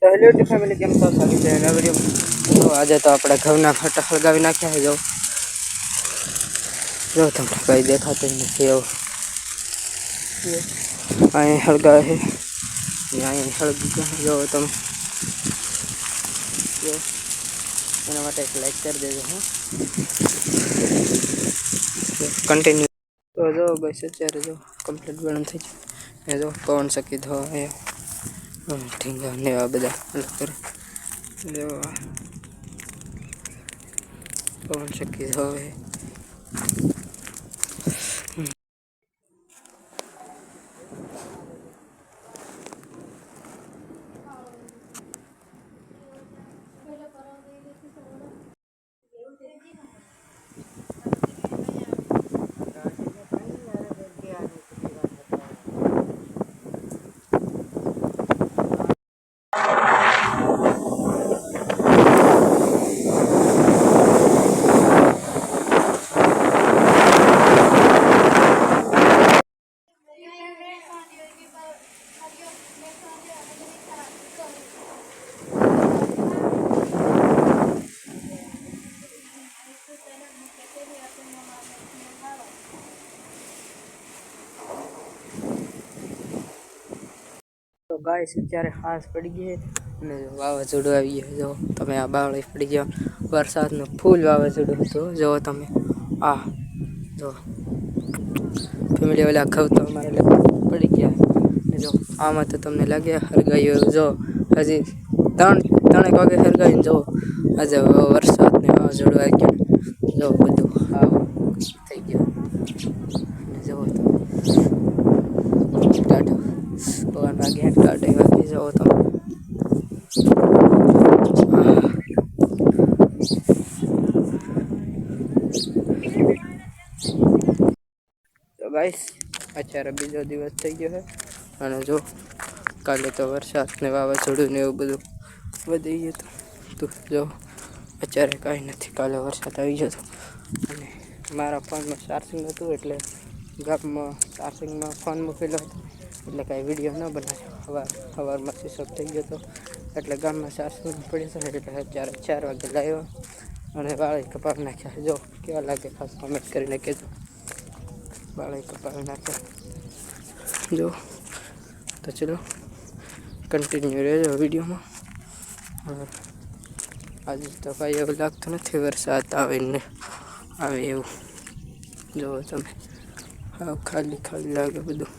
તો hello two family, કેમ છો? સ્વાગત છે નવા વિડીયો. તો આજે તો આપણે ઘઉંના ફટા હળગાવી નાખ્યા છે. જો તમને કઈ દેખાતું નથી એવું. અહીં હળગાવે છે, અહીં હળગી ગયા. જો તમે જો એના માટે એક લાઈક કરી દેજો. હા, કન્ટિન્યુ. તો જો બસ અત્યારે જો કમ્પ્લીટ ગરમ થઈ જાય. જો પવન શકી ધો ઠીંગા ને એવા બધા અલગ કરે. જો પવન શકી હવે તો ગાઈસ અત્યારે ખાસ પડી ગઈ અને વાવાઝોડું આવી ગયું. જો તમે આ બાવળી પડી ગયો વરસાદનું ફૂલ વાવાઝોડું હતું. જો તમે આ જો ફેમિલી વાળા ઘઉં તો અમારે પડી ગયા. જો આમાં તો તમને લાગે હરગાયું. જો હજી ત્રણેક વાગે હરગાઈને જો આજે વરસાદને વાવાઝોડું આવી ગયું. જો બધું હાવ થઈ ગયું. જો ટાઢો પવન વાગે કાઢે વાગે. જાઓ તમે તો ગાઈસ અત્યારે બીજો દિવસ થઈ ગયો છે અને જો કાલે તો વરસાદ ને વાવાઝોડું ને એવું બધું વધી ગયું હતું. જો અત્યારે કાંઈ નથી. કાલે વરસાદ આવી ગયો હતો અને મારા ફોનમાં ચાર્જિંગ હતું એટલે ગામમાં ચાર્જિંગમાં ફોન મૂકેલો હતો એટલે કાંઈ વિડીયો ન બનાવ્યો. સવારમાં સ્વિચ ઓફ થઈ ગયો હતો એટલે ગામમાં ચાર્જિંગ પડી છે એટલે અત્યારે 4 વાગે લાવ્યો અને વાળી કપાવી નાખ્યા. જો કેવા લાગે ખાસ કમેન્ટ કરીને કહેજો. વાળી કપાવી નાખ્યા. જો તો ચલો કન્ટિન્યુ રહેજો વિડીયોમાં. આજે તો કાંઈ એવું લાગતું નથી વરસાદ આવે એવું. જો તમે ખાલી ખાલી લાગે બધું.